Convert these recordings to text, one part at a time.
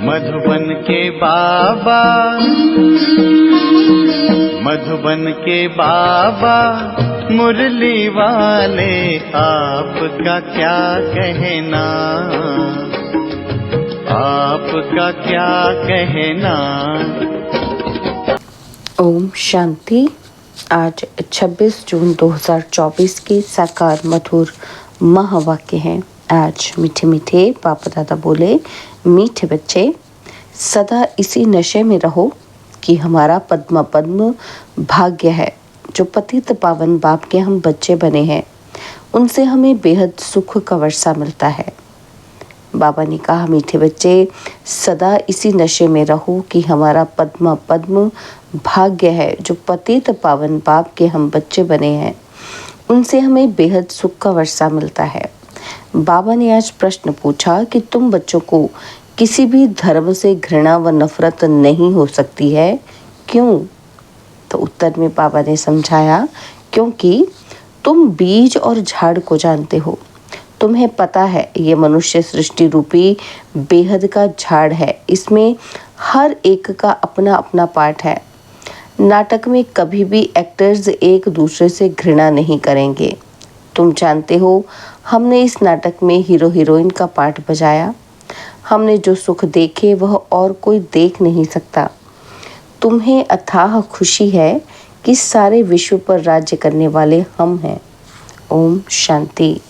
मधुबन के बाबा, मधुबन के बाबा मुरली वाले, आपका क्या कहना, आपका क्या कहना। ओम शांति। आज 26 जून 2024 के साकार मधुर महावाक्य हैं। आज मीठे मीठे पापा दादा बोले, मीठे बच्चे सदा इसी नशे में रहो कि हमारा पद्म पद्म भाग्य है। जो पतित पावन बाप के हम बच्चे बने हैं, उनसे हमें बेहद सुख का वर्षा मिलता है। बाबा ने कहा, मीठे बच्चे सदा इसी नशे में रहो कि हमारा पद्म पद्म भाग्य है। जो पतित पावन बाप के हम बच्चे बने हैं, उनसे हमें बेहद सुख का वर्षा मिलता है। बाबा ने आज प्रश्न पूछा कि तुम बच्चों को किसी भी धर्म से घृणा व नफरत नहीं हो सकती है, क्यों? तो उत्तर में बाबा ने समझाया, क्योंकि तुम बीज और झाड़ को जानते हो। तुम्हें पता है ये मनुष्य सृष्टि रूपी बेहद का झाड़ है। इसमें हर एक का अपना अपना पार्ट है। नाटक में कभी भी एक्टर्स एक दूसरे से घृणा नहीं करेंगे। तुम जानते हो, हमने इस नाटक में हीरो हीरोइन का पार्ट बजाया। हमने जो सुख देखे वह और कोई देख नहीं सकता। तुम्हें अथाह खुशी है कि सारे विश्व पर राज्य करने वाले हम हैं। ओम शांति।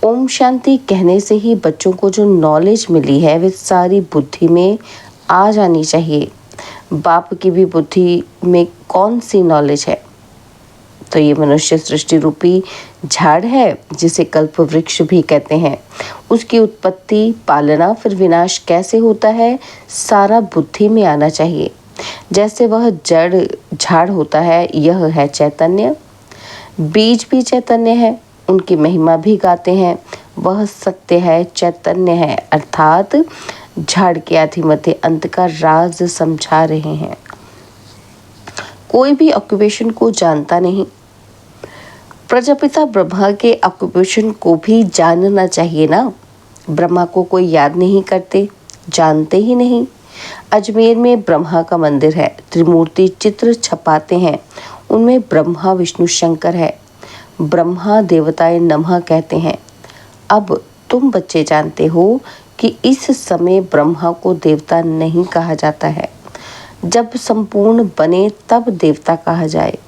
ओम शांति कहने से ही बच्चों को जो नॉलेज मिली है वे सारी बुद्धि में आ जानी चाहिए। बाप की भी बुद्धि में कौन सी नॉलेज है? तो ये मनुष्य सृष्टि रूपी झाड़ है, जिसे कल्प वृक्ष भी कहते हैं। उसकी उत्पत्ति, पालना, फिर विनाश कैसे होता है, सारा बुद्धि में आना चाहिए। जैसे वह जड़ झाड़ होता है, यह है चैतन्य। बीज भी चैतन्य है, उनकी महिमा भी गाते हैं। वह सत्य है, चैतन्य है, अर्थात झाड़ के आदि मध्य अंत का राज समझा रहे हैं। कोई भी ऑक्यूपेशन को जानता नहीं। प्रजापिता ब्रह्मा के ऑक्यूपेशन को भी जानना चाहिए ना। ब्रह्मा को कोई याद नहीं करते, जानते ही नहीं। अजमेर में ब्रह्मा का मंदिर है। त्रिमूर्ति चित्र छपाते हैं, उनमें ब्रह्मा विष्णु शंकर है। ब्रह्मा देवताए नमः कहते हैं। अब तुम बच्चे जानते हो कि इस समय ब्रह्मा को देवता नहीं कहा जाता है। जब संपूर्ण बने तब देवता कहा जाए।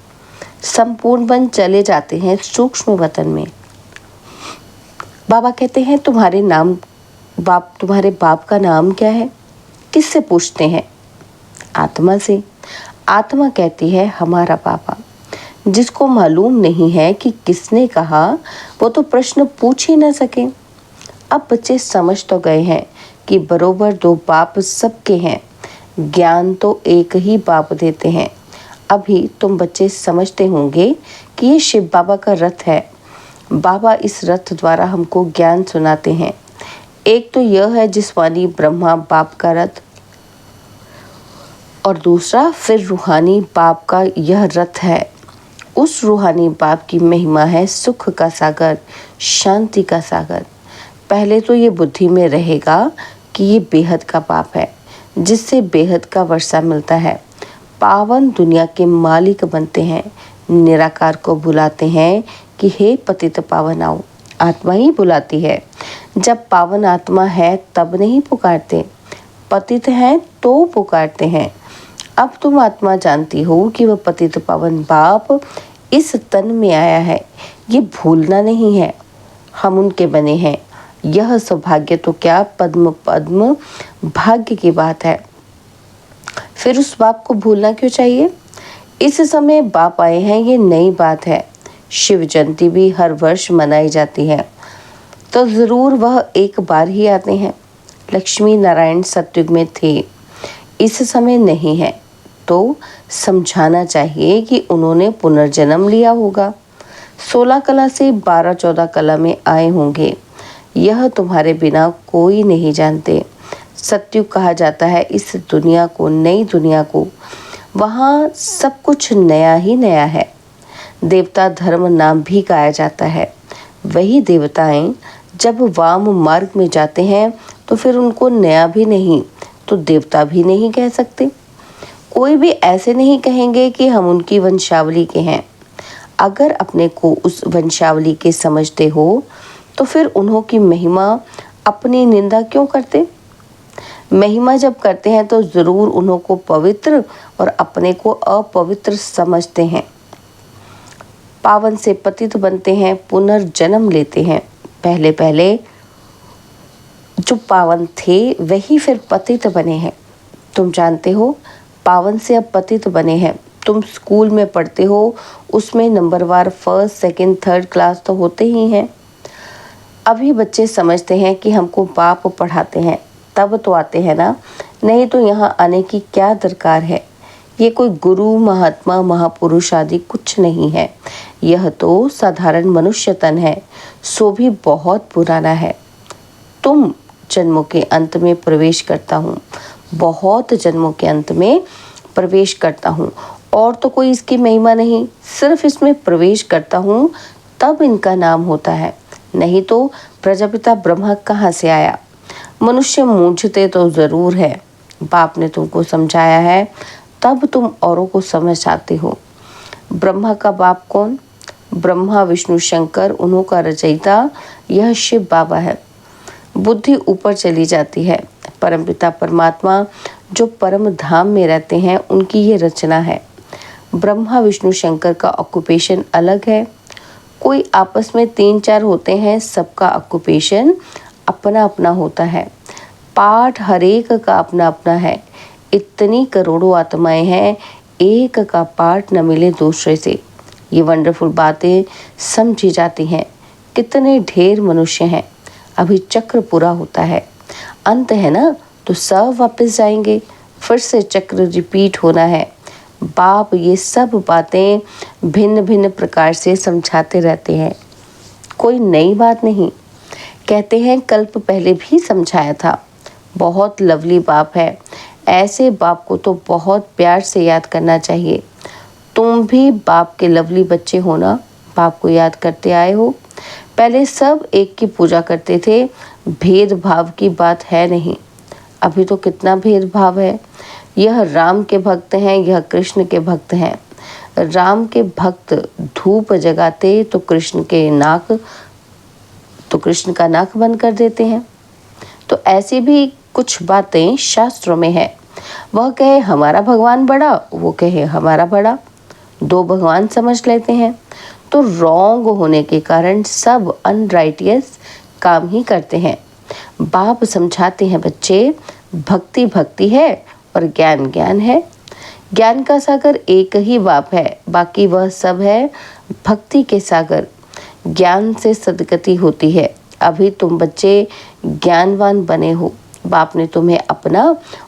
संपूर्ण बन चले जाते हैं सूक्ष्म वतन में। बाबा कहते हैं, तुम्हारे बाप का नाम क्या है? किससे पूछते हैं? आत्मा से। आत्मा कहती है, हमारा पापा। जिसको मालूम नहीं है कि किसने कहा, वो तो प्रश्न पूछ ही न सके। अब बच्चे समझ तो गए हैं कि बरोबर दो बाप सबके हैं। ज्ञान तो एक ही बाप देते हैं। अभी तुम बच्चे समझते होंगे कि ये शिव बाबा का रथ है। बाबा इस रथ द्वारा हमको ज्ञान सुनाते हैं। एक तो यह है जिस्मानी ब्रह्मा बाप का रथ, और दूसरा फिर रूहानी बाप का यह रथ है। उस रूहानी बाप की महिमा है सुख का सागर, शांति का सागर। पहले तो ये बुद्धि में रहेगा कि ये बेहद का बाप है, जिससे बेहद का वर्षा मिलता है। पावन दुनिया के मालिक बनते हैं। निराकार को बुलाते हैं कि हे पतित पावन आओ। आत्मा ही बुलाती है। जब पावन आत्मा है तब नहीं पुकारते, पतित हैं तो पुकारते हैं। अब तुम आत्मा जानती हो कि वह पतित पावन बाप इस तन में आया है। ये भूलना नहीं है, हम उनके बने हैं। यह सौभाग्य तो क्या, पद्म पद्म भाग्य की बात है। फिर उस बाप को भूलना क्यों चाहिए? इस समय बाप आए हैं, ये नई बात है। शिव जयंती भी हर वर्ष मनाई जाती है, तो जरूर वह एक बार ही आते हैं। लक्ष्मी नारायण सतयुग में थे, इस समय नहीं है, तो समझाना चाहिए कि उन्होंने पुनर्जन्म लिया होगा। 16 कला से 12-14 कला में आए होंगे। यह तुम्हारे बिना कोई नहीं जानते। सतयुग कहा जाता है इस दुनिया को, नई दुनिया को। वहाँ सब कुछ नया ही नया है। देवता धर्म नाम भी गाया जाता है। वही देवताएं जब वाम मार्ग में जाते हैं तो फिर उनको नया भी नहीं, तो देवता भी नहीं कह सकते। कोई भी ऐसे नहीं कहेंगे कि हम उनकी वंशावली के हैं। अगर अपने को उस वंशावली के समझते हो तो फिर उन्हों की महिमा अपनी निंदा क्यों करते? महिमा जब करते हैं तो जरूर उन्हों को पवित्र और अपने को अपवित्र समझते हैं। पावन से पतित बनते हैं, पुनर्जन्म लेते हैं। पहले पहले जो पावन थे वही फिर पतित बने हैं। तुम जानते हो, पावन से अब पतित बने हैं। तुम स्कूल में पढ़ते हो, उसमें नंबरवार फर्स्ट सेकंड थर्ड क्लास तो होते ही हैं। अभी बच्चे समझते हैं कि हमको बाप पढ़ाते हैं, तब तो आते हैं ना, नहीं तो यहाँ आने की क्या दरकार है। ये कोई गुरु महात्मा महापुरुष आदि कुछ नहीं है। यह तो साधारण मनुष्य तन है, सो भी बहुत पुराना है। तुम जन्मों के अंत में प्रवेश करता हूँ, बहुत जन्मों के अंत में प्रवेश करता हूँ, और तो कोई इसकी महिमा नहीं, सिर्फ इसमें प्रवेश करता हूँ तब इनका नाम होता है। नहीं तो प्रजापिता ब्रह्मा कहाँ से आया? मनुष्य मूंझते तो जरूर है। बाप ने तुमको समझाया है तब तुम औरों को समझ आते हो। ब्रह्मा का बाप कौन? ब्रह्मा विष्णु शंकर, उन्हों का रचयिता यह शिव बाबा है। बुद्धि ऊपर चली जाती है। परमपिता परमात्मा जो परम धाम में रहते हैं, उनकी ये रचना है। ब्रह्मा विष्णु शंकर का ऑक्यूपेशन अलग है। कोई आपस में 3-4 होते हैं, सबका ऑक्यूपेशन अपना अपना होता है। पाठ हरेक का अपना अपना है। इतनी करोड़ों आत्माएं हैं, एक का पाठ न मिले दूसरे से। ये वंडरफुल बातें समझी जाती हैं। कितने ढेर मनुष्य हैं। अभी चक्र पूरा होता है, अंत है ना, तो सब वापस जाएंगे, फिर से चक्र रिपीट होना है। बाप ये सब बातें भिन्न भिन्न प्रकार से समझाते रहते हैं, कोई नई बात नहीं। कहते हैं कल्प पहले भी समझाया था। बहुत लवली बाप है। ऐसे बाप को तो बहुत प्यार से याद करना चाहिए। तुम भी बाप के लवली बच्चे हो ना, बाप को याद करते आए हो। पहले सब एक की पूजा करते थे, भेदभाव की बात है नहीं। अभी तो कितना भेदभाव है। यह राम के भक्त हैं, यह कृष्ण के भक्त हैं। राम के भक्त धूप जगाते तो कृष्ण का नाक बंद कर देते हैं। तो ऐसी भी कुछ बातें शास्त्रों में है। वह कहे हमारा भगवान बड़ा, वो कहे हमारा बड़ा, दो भगवान समझ लेते हैं। तो रॉन्ग होने के कारण सब अनराइटियस काम ही करते हैं। बाप समझाते हैं बच्चे, भक्ति भक्ति है और ज्ञान ज्ञान है। ज्ञान का सागर एक ही बाप है, बाकी वह सब है भक्ति के सागर। ज्ञान से सदगति होती है। अभी तुम बच्चे ज्ञानवान बने हो। बाप ने तुम्हें अपना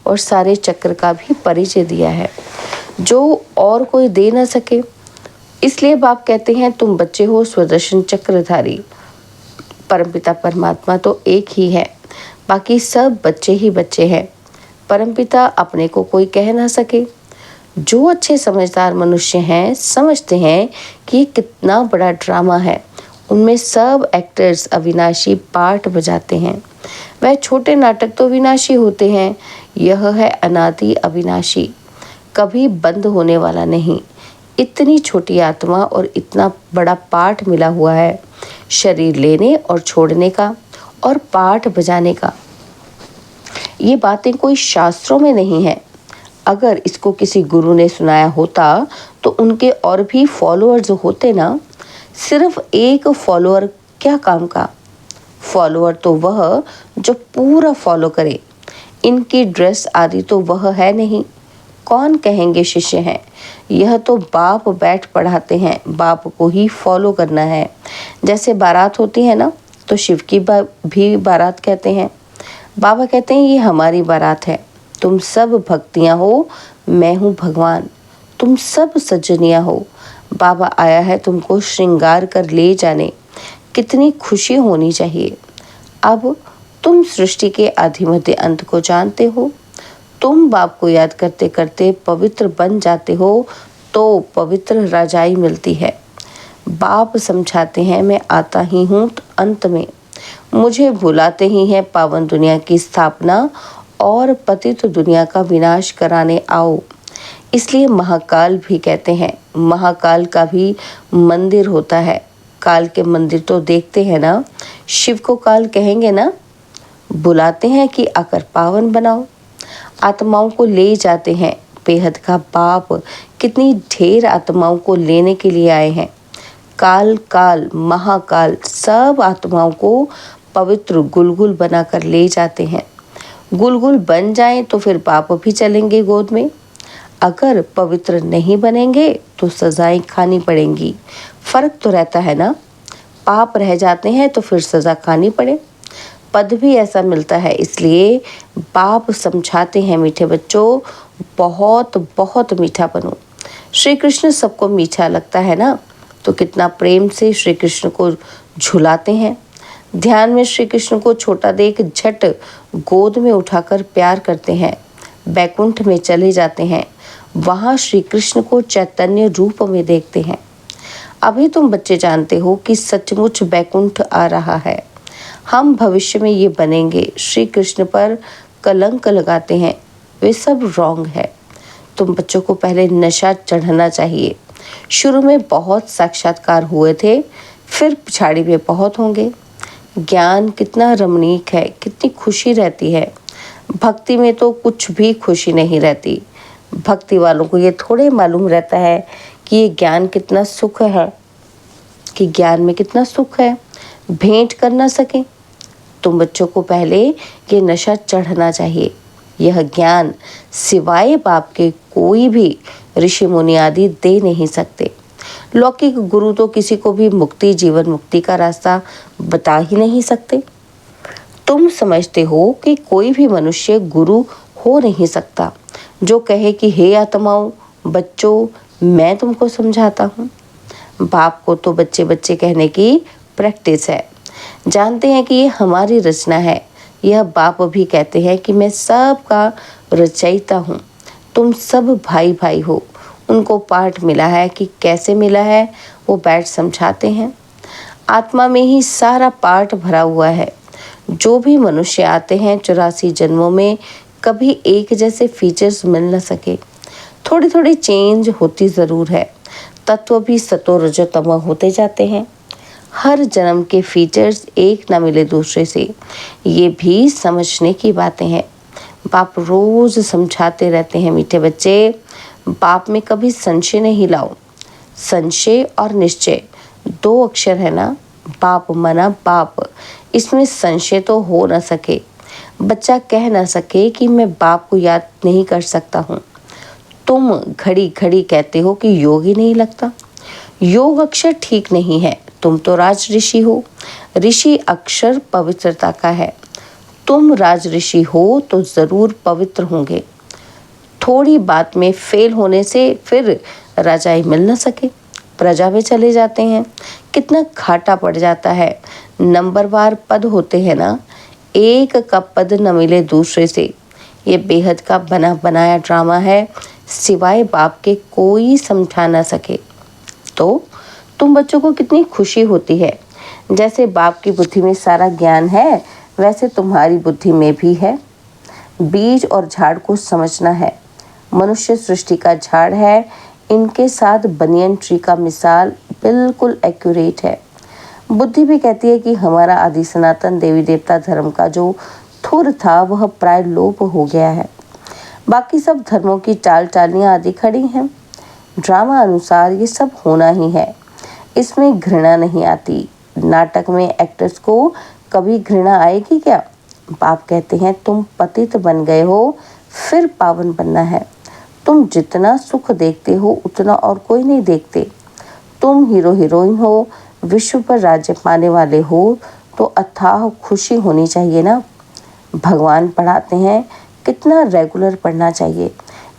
और सारे चक्र का भी परिचय दिया है, जो और कोई दे न सके। इसलिए बाप कहते हैं तुम बच्चे हो स्वदर्शन चक्रधारी। परमपिता परमात्मा तो एक ही है, बाकी सब बच्चे ही बच्चे हैं। परमपिता अपने को कोई कह ना सके। जो अच्छे समझदार मनुष्य हैं, समझते हैं कि कितना बड़ा ड्रामा है। उनमें सब एक्टर्स अविनाशी पार्ट बजाते हैं। वह छोटे नाटक तो विनाशी होते हैं, यह है अनादि अविनाशी, कभी बंद होने वाला नहीं। इतनी छोटी आत्मा और इतना बड़ा पाठ मिला हुआ है, शरीर लेने और छोड़ने का और पाठ बजाने का। ये बातें कोई शास्त्रों में नहीं है। अगर इसको किसी गुरु ने सुनाया होता तो उनके और भी फॉलोअर्स होते ना। सिर्फ एक फॉलोअर क्या काम का? फॉलोअर तो वह जो पूरा फॉलो करे। इनकी ड्रेस आदि तो वह है नहीं, कौन कहेंगे शिष्य हैं। यह तो बाप बैठ पढ़ाते हैं, बाप को ही फॉलो करना है। जैसे बारात होती है ना, तो शिव की भी बारात कहते हैं। बाबा कहते हैं ये हमारी बारात है। तुम सब भक्तियाँ हो, मैं हूँ भगवान। तुम सब सज्जनियाँ हो। बाबा आया है तुमको श्रृंगार कर ले जाने। कितनी खुशी होनी चाहिए। अब तुम सृष्टि के आदि मध्य अंत को जानते हो। तुम बाप को याद करते करते पवित्र बन जाते हो, तो पवित्र राजाई मिलती है। बाप समझाते हैं मैं आता ही हूँ अंत में। मुझे भुलाते ही हैं पावन दुनिया की स्थापना और पतित दुनिया का विनाश कराने आओ। इसलिए महाकाल भी कहते हैं। महाकाल का भी मंदिर होता है। काल के मंदिर तो देखते हैं ना, शिव को काल कहेंगे ना। बुलाते हैं कि आकर पावन बनाओ, आत्माओं को ले जाते हैं। बेहद का बाप कितनी ढेर आत्माओं को लेने के लिए आए हैं। काल काल महाकाल सब आत्माओं को पवित्र गुलगुल बनाकर ले जाते हैं। गुलगुल बन जाएं तो फिर बाप भी चलेंगे गोद में। अगर पवित्र नहीं बनेंगे तो सजाएं खानी पड़ेंगी। फर्क तो रहता है ना। पाप रह जाते हैं तो फिर सजा खानी पड़े। पद भी ऐसा मिलता है। इसलिए बाप समझाते हैं, मीठे बच्चों बहुत बहुत मीठा बनो। श्री कृष्ण सबको मीठा लगता है ना, तो कितना प्रेम से श्री कृष्ण को झुलाते हैं। ध्यान में श्री कृष्ण को छोटा देख झट गोद में उठाकर प्यार करते हैं। बैकुंठ में चले जाते हैं। वहाँ श्री कृष्ण को चैतन्य रूप में देखते हैं। अभी तुम बच्चे जानते हो कि सचमुच बैकुंठ आ रहा है। हम भविष्य में ये बनेंगे। श्री कृष्ण पर कलंक लगाते हैं, वे सब रॉन्ग है। तुम बच्चों को पहले नशा चढ़ना चाहिए। शुरू में बहुत साक्षात्कार हुए थे, फिर पिछाड़ी में बहुत होंगे। ज्ञान कितना रमणीक है, कितनी खुशी रहती है। भक्ति में तो कुछ भी खुशी नहीं रहती। भक्ति वालों को ये थोड़े मालूम रहता है कि ये ज्ञान कितना सुख है, कि ज्ञान में कितना सुख है। भेंट कर ना सके। तुम बच्चों को पहले ये नशा चढ़ना चाहिए। यह ज्ञान सिवाय बाप के कोई भी ऋषि मुनि आदि दे नहीं सकते। लौकिक गुरु तो किसी को भी मुक्ति, जीवन मुक्ति का रास्ता बता ही नहीं सकते। तुम समझते हो कि कोई भी मनुष्य गुरु हो नहीं सकता जो कहे कि हे आत्माओं, बच्चों, मैं तुमको समझाता हूँ। बाप को तो बच्चे बच्चे कहने की प्रैक्टिस है। जानते हैं कि ये हमारी रचना है। यह बाप भी कहते हैं कि मैं सबका रचयिता हूँ। तुम सब भाई भाई हो। उनको पाठ मिला है कि कैसे मिला है, वो बैठ समझाते हैं। आत्मा में ही सारा पाठ भरा हुआ है। जो भी मनुष्य आते हैं 84 जन्मों में कभी एक जैसे फीचर्स मिल न सके। थोड़ी थोड़ी चेंज होती ज़रूर है। तत्व भी सतो रजो तमो होते जाते हैं। हर जन्म के फीचर्स एक ना मिले दूसरे से, ये भी समझने की बातें हैं। बाप रोज समझाते रहते हैं, मीठे बच्चे, बाप में कभी संशय नहीं लाओ। संशय और निश्चय 2 अक्षर है ना। बाप मना बाप, इसमें संशय तो हो न सके। बच्चा कह ना सके कि मैं बाप को याद नहीं कर सकता हूँ। तुम घड़ी घड़ी कहते हो कि योग ही नहीं लगता। योग अक्षर ठीक नहीं है। तुम तो राज ऋषि हो। ऋषि अक्षर पवित्रता का है। तुम राज ऋषि हो तो जरूर पवित्र होंगे। थोड़ी बात में फेल होने से फिर राजाई मिल न सके, प्रजा में चले जाते हैं। कितना घाटा पड़ जाता है। नंबरवार पद होते हैं ना, एक का पद न मिले दूसरे से। ये बेहद का बना बनाया ड्रामा है। सिवाय बाप के कोई समझा ना सके। तो तुम बच्चों को कितनी खुशी होती है। जैसे बाप की बुद्धि में सारा ज्ञान है, वैसे तुम्हारी बुद्धि में भी है। बीज और झाड़ को समझना है। मनुष्य सृष्टि का झाड़ है। इनके साथ बनियन ट्री का मिसाल बिल्कुल एक्यूरेट है। बुद्धि भी कहती है कि हमारा आदि सनातन देवी देवता धर्म का जो थुर था वह प्राय लोप हो गया है। बाकी सब धर्मों की टाल टालियाँ आदि खड़ी हैं। ड्रामा अनुसार ये सब होना ही है। इसमें घृणा नहीं आती। नाटक में एक्टर्स को कभी घृणा आएगी क्या? बाप कहते हैं तुम पतित बन गए हो, फिर पावन बनना है। तुम जितना सुख देखते हो उतना और कोई नहीं देखते। तुम हीरो हीरोइन हो, विश्व पर राज्य पाने वाले हो, तो अथाह खुशी होनी चाहिए ना। भगवान पढ़ाते हैं, कितना रेगुलर पढ़ना चाहिए,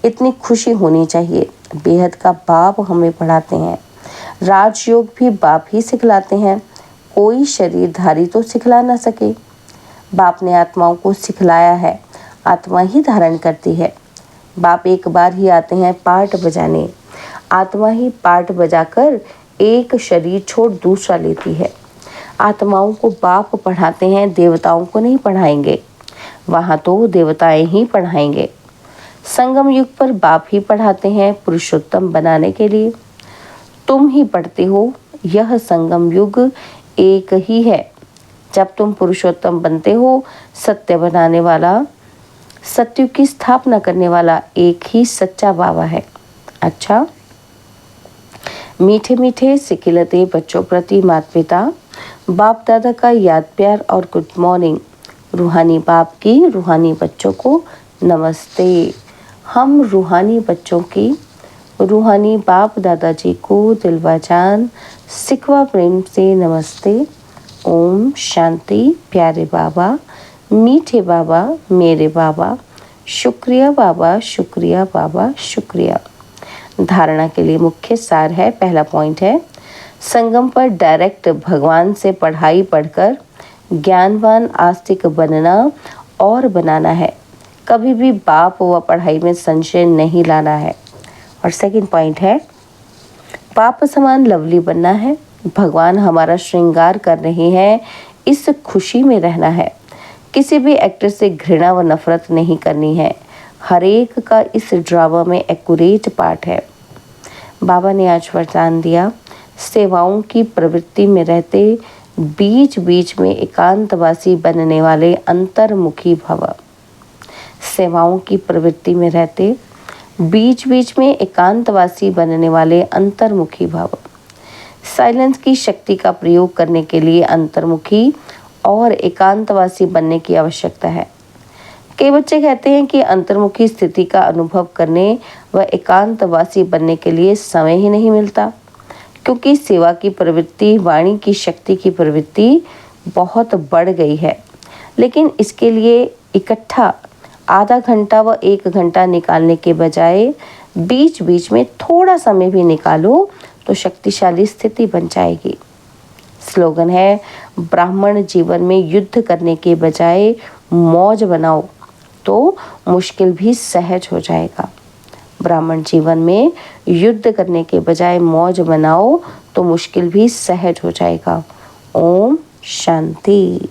इतनी खुशी होनी चाहिए। बेहद का बाप हमें पढ़ाते हैं। राजयोग भी बाप ही सिखलाते हैं। कोई शरीरधारी तो सिखला ना सके। बाप ने आत्माओं को सिखलाया है। आत्मा ही धारण करती है। बाप एक बार ही आते हैं पार्ट बजाने। आत्मा ही पार्ट बजाकर एक शरीर छोड़ दूसरा लेती है। आत्माओं को बाप पढ़ाते हैं, देवताओं को नहीं पढ़ाएंगे। वहाँ तो देवताएं ही पढ़ाएंगे। संगम युग पर बाप ही पढ़ाते हैं पुरुषोत्तम बनाने के लिए। तुम ही पढ़ते हो। यह संगम युग एक ही है। जब तुम पुरुषोत्तम बनते हो, सत्य बनाने वाला, सत्युग की स्थापना करने वाला एक ही सच्चा बाबा है। अच्छा, मीठे मीठे सिकिलते बच्चों प्रति माता पिता बाप दादा का याद प्यार और गुड मॉर्निंग। रूहानी बाप की रूहानी बच्चों को नमस्ते। हम रूहानी बच्चों की रूहानी बाप दादाजी को दिलवा जान सिकवा प्रेम से नमस्ते। ओम शांति। प्यारे बाबा, मीठे बाबा, मेरे बाबा, शुक्रिया बाबा, शुक्रिया बाबा, शुक्रिया। धारणा के लिए मुख्य सार है। पहला पॉइंट है, संगम पर डायरेक्ट भगवान से पढ़ाई पढ़कर ज्ञानवान आस्तिक बनना और बनाना है। कभी भी बाप व पढ़ाई में संशय नहीं लाना है। और सेकंड पॉइंट है, पाप समान लवली बनना है। भगवान हमारा श्रृंगार कर रहे हैं, इस खुशी में रहना है। किसी भी एक्टर से घृणा व नफरत नहीं करनी है। हर एक का इस ड्रामा में एक्यूरेट पार्ट है। बाबा ने आज वरदान दिया, सेवाओं की प्रवृत्ति में रहते बीच बीच में एकांतवासी बनने वाले अंतर्मुखी भव। सेवाओं की प्रवृत्ति में रहते बीच बीच में एकांतवासी बनने वाले अंतर्मुखी भव। साइलेंस की शक्ति का प्रयोग करने के लिए अंतर्मुखी और एकांतवासी बनने की आवश्यकता है। कई बच्चे कहते हैं कि अंतर्मुखी स्थिति का अनुभव करने व एकांतवासी बनने के लिए समय ही नहीं मिलता, क्योंकि सेवा की प्रवृत्ति, वाणी की शक्ति की प्रवृत्ति बहुत बढ़ गई है। लेकिन इसके लिए इकट्ठा आधा घंटा व 1 घंटा निकालने के बजाय बीच बीच में थोड़ा समय भी निकालो तो शक्तिशाली स्थिति बन जाएगी। स्लोगन है, ब्राह्मण जीवन में युद्ध करने के बजाय मौज बनाओ तो मुश्किल भी सहज हो जाएगा। ब्राह्मण जीवन में युद्ध करने के बजाय मौज बनाओ तो मुश्किल भी सहज हो जाएगा। ओम शांति।